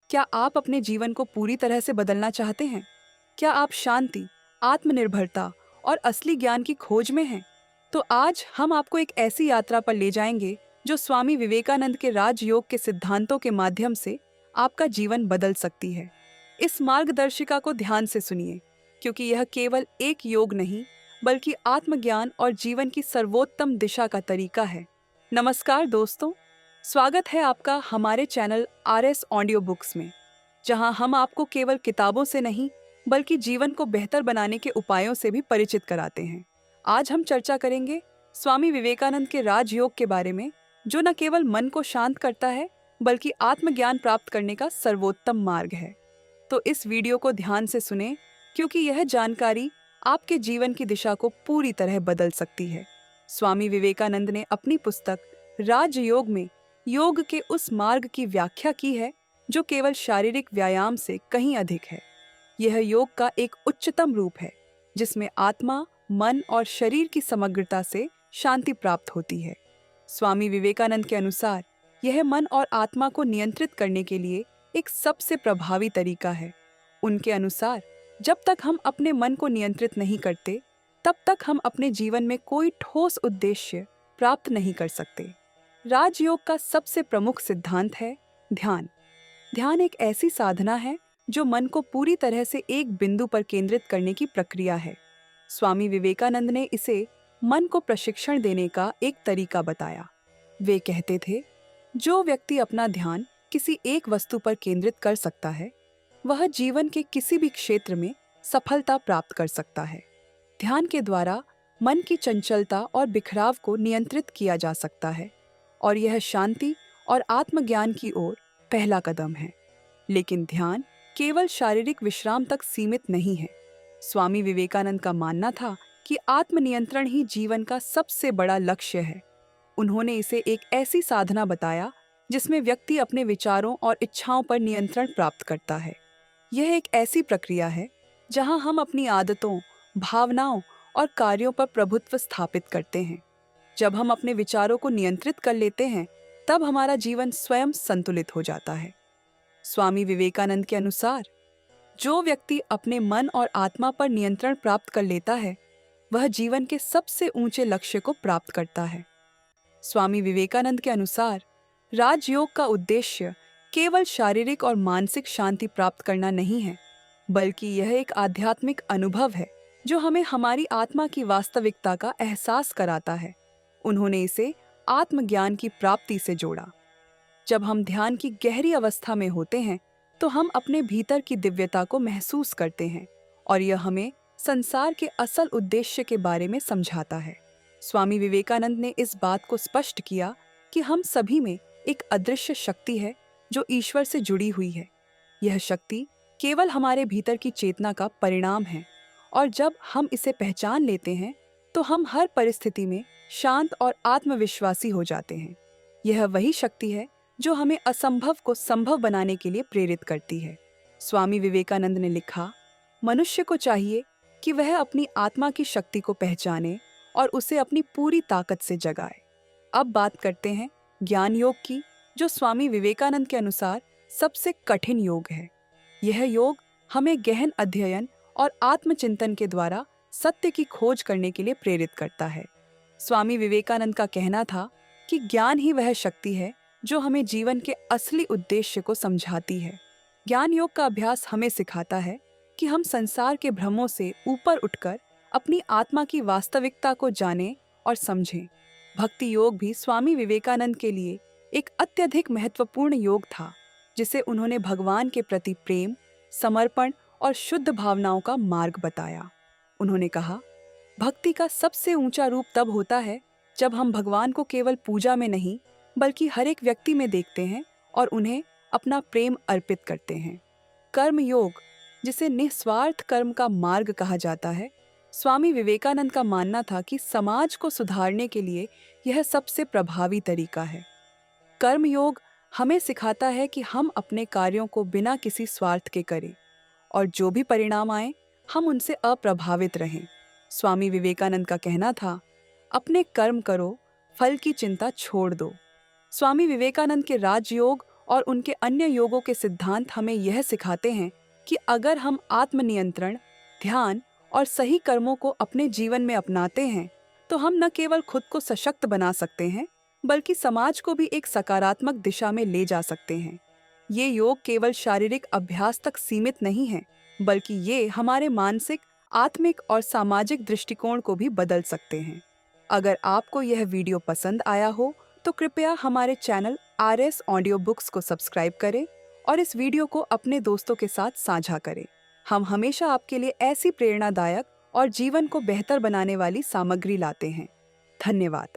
क्या आप अपने जीवन को पूरी तरह से बदलना चाहते हैं? क्या आप शांति, आत्मनिर्भरता और असली ज्ञान की खोज में हैं? तो आज हम आपको एक ऐसी यात्रा पर ले जाएंगे जो स्वामी विवेकानंद के राजयोग के सिद्धांतों के माध्यम से आपका जीवन बदल सकती है। इस मार्गदर्शिका को ध्यान से सुनिए, क्योंकि यह केवल एक योग नहीं, बल्कि आत्मज्ञान और जीवन की सर्वोत्तम दिशा का तरीका है। नमस्कार दोस्तों, स्वागत है आपका हमारे चैनल RS ऑडियो बुक्स में, जहां हम आपको केवल किताबों से नहीं, बल्कि जीवन को बेहतर बनाने के उपायों से भी परिचित कराते हैं। आज हम चर्चा करेंगे स्वामी विवेकानंद के राजयोग के बारे में, जो न केवल मन को शांत करता है, बल्कि आत्मज्ञान प्राप्त करने का सर्वोत्तम मार्ग है। तो इस वीडियो को ध्यान से सुनें, क्योंकि यह जानकारी आपके जीवन की दिशा को पूरी तरह बदल सकती है। स्वामी विवेकानंद ने अपनी पुस्तक राजयोग में योग के उस मार्ग की व्याख्या की है जो केवल शारीरिक व्यायाम से कहीं अधिक है। यह योग का एक उच्चतम रूप है, जिसमें आत्मा, मन और शरीर की समग्रता से शांति प्राप्त होती है। स्वामी विवेकानंद के अनुसार यह मन और आत्मा को नियंत्रित करने के लिए एक सबसे प्रभावी तरीका है। उनके अनुसार जब तक हम अपने मन को नियंत्रित नहीं करते, तब तक हम अपने जीवन में कोई ठोस उद्देश्य प्राप्त नहीं कर सकते। राजयोग का सबसे प्रमुख सिद्धांत है ध्यान। ध्यान एक ऐसी साधना है जो मन को पूरी तरह से एक बिंदु पर केंद्रित करने की प्रक्रिया है। स्वामी विवेकानंद ने इसे मन को प्रशिक्षण देने का एक तरीका बताया। वे कहते थे, जो व्यक्ति अपना ध्यान किसी एक वस्तु पर केंद्रित कर सकता है, वह जीवन के किसी भी क्षेत्र में सफलता प्राप्त कर सकता है। ध्यान के द्वारा मन की चंचलता और बिखराव को नियंत्रित किया जा सकता है, और यह शांति और आत्मज्ञान की ओर पहला कदम है। लेकिन ध्यान केवल शारीरिक विश्राम तक सीमित नहीं है। स्वामी विवेकानंद का मानना था कि आत्मनियंत्रण ही जीवन का सबसे बड़ा लक्ष्य है। उन्होंने इसे एक ऐसी साधना बताया जिसमें व्यक्ति अपने विचारों और इच्छाओं पर नियंत्रण प्राप्त करता है। यह एक ऐसी प्रक्रिया है जहां हम अपनी आदतों, भावनाओं और कार्यों पर प्रभुत्व स्थापित करते हैं। जब हम अपने विचारों को नियंत्रित कर लेते हैं, तब हमारा जीवन स्वयं संतुलित हो जाता है। स्वामी विवेकानंद के अनुसार जो व्यक्ति अपने मन और आत्मा पर नियंत्रण प्राप्त कर लेता है, वह जीवन के सबसे ऊंचे लक्ष्य को प्राप्त करता है। स्वामी विवेकानंद के अनुसार राजयोग का उद्देश्य केवल शारीरिक और मानसिक शांति प्राप्त करना नहीं है, बल्कि यह एक आध्यात्मिक अनुभव है जो हमें हमारी आत्मा की वास्तविकता का एहसास कराता है। उन्होंने इसे आत्मज्ञान की प्राप्ति से जोड़ा। जब हम ध्यान की गहरी अवस्था में होते हैं, तो हम अपने भीतर की दिव्यता को महसूस करते हैं, और यह हमें संसार के असल उद्देश्य के बारे में समझाता है। स्वामी विवेकानंद ने इस बात को स्पष्ट किया कि हम सभी में एक अदृश्य शक्ति है जो ईश्वर से जुड़ी हुई है। यह शक्ति केवल हमारे भीतर की चेतना का परिणाम है, और जब हम इसे पहचान लेते हैं, तो हम हर परिस्थिति में शांत और आत्मविश्वासी हो जाते हैं। यह वही शक्ति है जो हमें असंभव को संभव बनाने के लिए प्रेरित करती है। स्वामी विवेकानंद ने लिखा, मनुष्य को चाहिए कि वह अपनी आत्मा की शक्ति को पहचाने और उसे अपनी पूरी ताकत से जगाए। अब बात करते हैं ज्ञान योग की, जो स्वामी विवेकानंद के अनुसार सबसे कठिन योग है। यह योग हमें गहन अध्ययन और आत्मचिंतन के द्वारा सत्य की खोज करने के लिए प्रेरित करता है। स्वामी विवेकानंद का कहना था कि ज्ञान ही वह शक्ति है जो हमें जीवन के असली उद्देश्य को समझाती है। ज्ञान योग का अभ्यास हमें सिखाता है कि हम संसार के भ्रमों से ऊपर उठकर अपनी आत्मा की वास्तविकता को जानें और समझें। भक्ति योग भी स्वामी विवेकानंद के लिए एक अत्यधिक महत्वपूर्ण योग था, जिसे उन्होंने भगवान के प्रति प्रेम, समर्पण और शुद्ध भावनाओं का मार्ग बताया। उन्होंने कहा, भक्ति का सबसे ऊंचा रूप तब होता है जब हम भगवान को केवल पूजा में नहीं, बल्कि हर एक व्यक्ति में देखते हैं और उन्हें अपना प्रेम अर्पित करते हैं। कर्म योग, जिसे निस्वार्थ कर्म का मार्ग कहा जाता है, स्वामी विवेकानंद का मानना था कि समाज को सुधारने के लिए यह सबसे प्रभावी तरीका है। कर्म योग हमें सिखाता है कि हम अपने कार्यों को बिना किसी स्वार्थ के करें, और जो भी परिणाम आए, हम उनसे अप्रभावित रहें। स्वामी विवेकानंद का कहना था, अपने कर्म करो, फल की चिंता छोड़ दो। स्वामी विवेकानंद के राजयोग और उनके अन्य योगों के सिद्धांत हमें यह सिखाते हैं कि अगर हम आत्मनियंत्रण, ध्यान और सही कर्मों को अपने जीवन में अपनाते हैं, तो हम न केवल खुद को सशक्त बना सकते हैं, बल्कि समाज को भी एक सकारात्मक दिशा में ले जा सकते हैं। ये योग केवल शारीरिक अभ्यास तक सीमित नहीं है, बल्कि ये हमारे मानसिक, आत्मिक और सामाजिक दृष्टिकोण को भी बदल सकते हैं। अगर आपको यह वीडियो पसंद आया हो, तो कृपया हमारे चैनल RS ऑडियो बुक्स को सब्सक्राइब करें और इस वीडियो को अपने दोस्तों के साथ साझा करें। हम हमेशा आपके लिए ऐसी प्रेरणादायक और जीवन को बेहतर बनाने वाली सामग्री लाते हैं। धन्यवाद।